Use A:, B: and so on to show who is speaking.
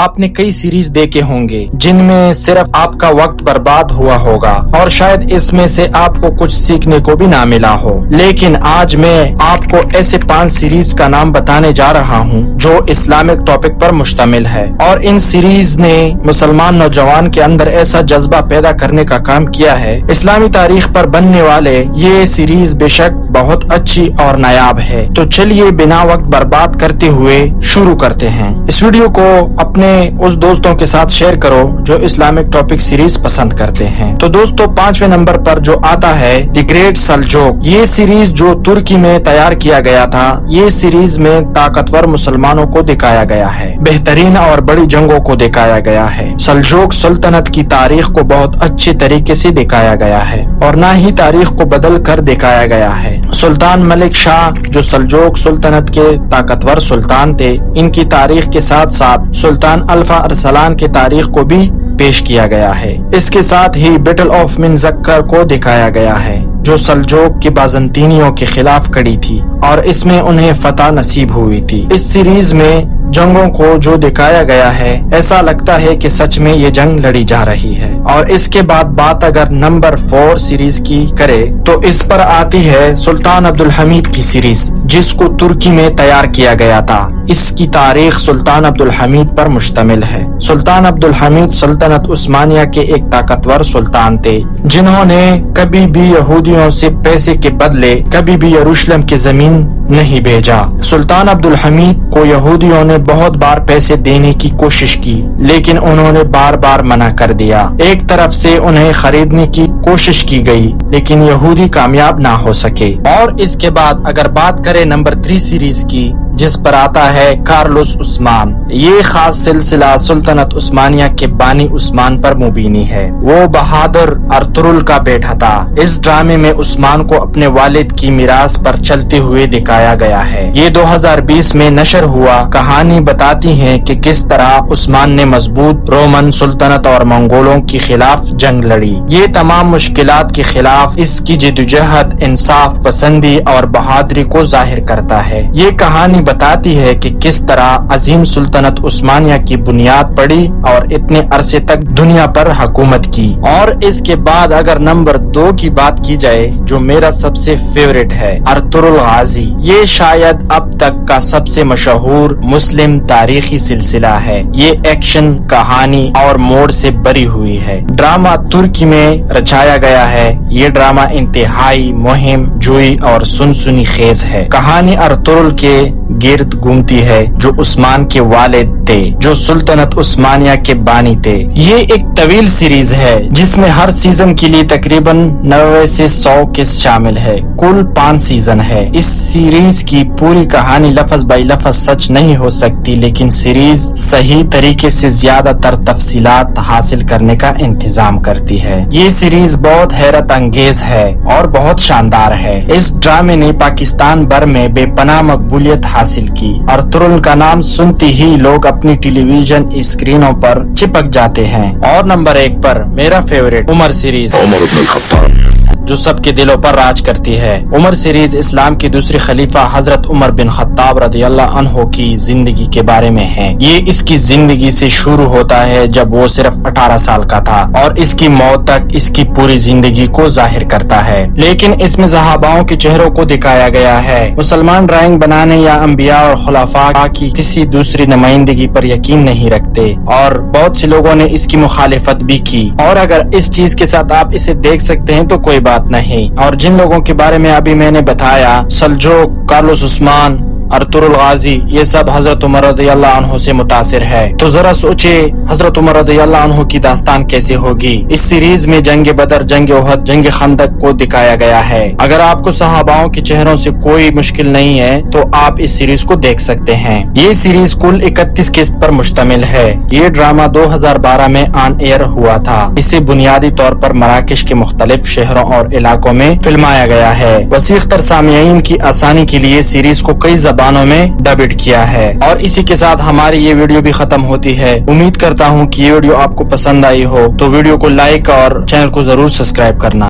A: آپ نے کئی سیریز دیکھے ہوں گے جن میں صرف آپ کا وقت برباد ہوا ہوگا اور شاید اس میں سے آپ کو کچھ سیکھنے کو بھی نہ ملا ہو، لیکن آج میں آپ کو ایسے 5 سیریز کا نام بتانے جا رہا ہوں جو اسلامک ٹاپک پر مشتمل ہے، اور ان سیریز نے مسلمان نوجوان کے اندر ایسا جذبہ پیدا کرنے کا کام کیا ہے۔ اسلامی تاریخ پر بننے والے یہ سیریز بے شک بہت اچھی اور نایاب ہے، تو چلیے بنا وقت برباد کرتے ہوئے شروع کرتے ہیں۔ اس ویڈیو کو اپنے اس دوستوں کے ساتھ شیئر کرو جو اسلامک ٹاپک سیریز پسند کرتے ہیں۔ تو دوستو 5ویں نمبر پر جو آتا ہے دی گریٹ سلجوق، یہ سیریز جو ترکی میں تیار کیا گیا تھا، یہ سیریز میں طاقتور مسلمانوں کو دکھایا گیا ہے، بہترین اور بڑی جنگوں کو دکھایا گیا ہے۔ سلجوق سلطنت کی تاریخ کو بہت اچھے طریقے سے دکھایا گیا ہے اور نہ ہی تاریخ کو بدل کر دکھایا گیا ہے۔ سلطان ملک شاہ جو سلجوق سلطنت کے طاقتور سلطان تھے، ان کی تاریخ کے ساتھ ساتھ سلطان الفا ارسلان کی تاریخ کو بھی پیش کیا گیا ہے۔ اس کے ساتھ ہی بیٹل آف منزکر کو دکھایا گیا ہے جو سلجوق کے بازنطینیوں کے خلاف کڑی تھی اور اس میں انہیں فتح نصیب ہوئی تھی۔ اس سیریز میں جنگوں کو جو دکھایا گیا ہے، ایسا لگتا ہے کہ سچ میں یہ جنگ لڑی جا رہی ہے۔ اور اس کے بعد بات اگر نمبر 4 سیریز کی کرے تو اس پر آتی ہے سلطان عبدالحمید کی سیریز، جس کو ترکی میں تیار کیا گیا تھا۔ اس کی تاریخ سلطان عبدالحمید پر مشتمل ہے۔ سلطان عبدالحمید سلطنت عثمانیہ کے ایک طاقتور سلطان تھے جنہوں نے کبھی بھی یہودیوں سے پیسے کے بدلے کبھی بھی یروشلم کی زمین نہیں بھیجا۔ سلطان عبدالحمید کو یہودیوں نے بہت بار پیسے دینے کی کوشش کی، لیکن انہوں نے بار بار منع کر دیا۔ ایک طرف سے انہیں خریدنے کی کوشش کی گئی لیکن یہودی کامیاب نہ ہو سکے۔ اور اس کے بعد اگر بات کریں نمبر 3 سیریز کی، جس پر آتا ہے کارلوس عثمان، یہ خاص سلسلہ سلطنت عثمانیہ کے بانی عثمان پر مبنی ہے۔ وہ بہادر ارطغرل کا بیٹا تھا۔ اس ڈرامے میں عثمان کو اپنے والد کی میراث پر چلتے ہوئے دکھایا گیا ہے۔ یہ 2020 میں نشر ہوا۔ کہانی بتاتی ہے کہ کس طرح عثمان نے مضبوط رومن سلطنت اور منگولوں کے خلاف جنگ لڑی۔ یہ تمام مشکلات کے خلاف اس کی جدوجہد انصاف پسندی اور بہادری کو ظاہر کرتا ہے۔ یہ کہانی بتاتی ہے کہ کس طرح عظیم سلطنت عثمانیہ کی بنیاد پڑی اور اتنے عرصے تک دنیا پر حکومت کی۔ اور اس کے بعد اگر نمبر 2 کی بات کی جائے جو میرا سب سے فیورٹ ہے، ارطغرل غازی، یہ شاید اب تک کا سب سے مشہور مسلم تاریخی سلسلہ ہے۔ یہ ایکشن، کہانی اور موڑ سے بری ہوئی ہے۔ ڈرامہ ترکی میں رچایا گیا ہے۔ یہ ڈرامہ انتہائی مہم جوئی اور سنسنی خیز ہے۔ کہانی ارطغرل کے گرد گھومتی ہے جو عثمان کے والد تھے، جو سلطنت عثمانیہ کے بانی تھے۔ یہ ایک طویل سیریز ہے جس میں ہر سیزن کے لیے تقریباً 90 سے 100 قسط شامل ہے۔ کل 5 سیزن ہے۔ اس سیریز کی پوری کہانی لفظ بائی لفظ سچ نہیں ہو سکتی، لیکن سیریز صحیح طریقے سے زیادہ تر تفصیلات حاصل کرنے کا انتظام کرتی ہے۔ یہ سیریز بہت حیرت انگیز ہے اور بہت شاندار ہے۔ اس ڈرامے نے پاکستان بھر میں بے پناہ مقبولیت حاصل کی۔ ارطغرل کا نام سنتے ہی لوگ اپنی ٹیلی ویژن اسکرینوں پر چپک جاتے ہیں۔ اور نمبر 1 پر میرا فیورٹ عمر سیریز، عمر بن الخطاب، جو سب کے دلوں پر راج کرتی ہے۔ عمر سیریز اسلام کے دوسرے خلیفہ حضرت عمر بن خطاب رضی اللہ عنہ کی زندگی کے بارے میں ہے۔ یہ اس کی زندگی سے شروع ہوتا ہے جب وہ صرف 18 سال کا تھا اور اس کی موت تک اس کی پوری زندگی کو ظاہر کرتا ہے، لیکن اس میں صحاباؤں کے چہروں کو دکھایا گیا ہے۔ مسلمان ڈرائنگ بنانے یا انبیاء اور خلفاء کی کسی دوسری نمائندگی پر یقین نہیں رکھتے اور بہت سے لوگوں نے اس کی مخالفت بھی کی، اور اگر اس چیز کے ساتھ آپ اسے دیکھ سکتے ہیں تو کوئی بات نہیں۔ اور جن لوگوں کے بارے میں ابھی میں نے بتایا، سلجوق، کارلوس عثمان، ارطغرل غازی، یہ سب حضرت عمر رضی اللہ عنہ سے متاثر ہے۔ تو ذرا سوچے حضرت عمر رضی اللہ عنہ کی داستان کیسے ہوگی۔ اس سیریز میں جنگ بدر، جنگ احد، جنگ خندق کو دکھایا گیا ہے۔ اگر آپ کو صحاباؤں کے چہروں سے کوئی مشکل نہیں ہے تو آپ اس سیریز کو دیکھ سکتے ہیں۔ یہ سیریز کل 31 قسط پر مشتمل ہے۔ یہ ڈرامہ 2012 میں آن ایئر ہوا تھا۔ اسے بنیادی طور پر مراکش کے مختلف شہروں اور علاقوں میں فلمایا گیا ہے۔ وسیع تر سامعین کی آسانی کے لیے سیریز کو کئی زبانوں میں ڈبڈ کیا ہے۔ اور اسی کے ساتھ ہماری یہ ویڈیو بھی ختم ہوتی ہے۔ امید کرتا ہوں کہ یہ ویڈیو آپ کو پسند آئی ہو، تو ویڈیو کو لائک اور چینل کو ضرور سبسکرائب کرنا۔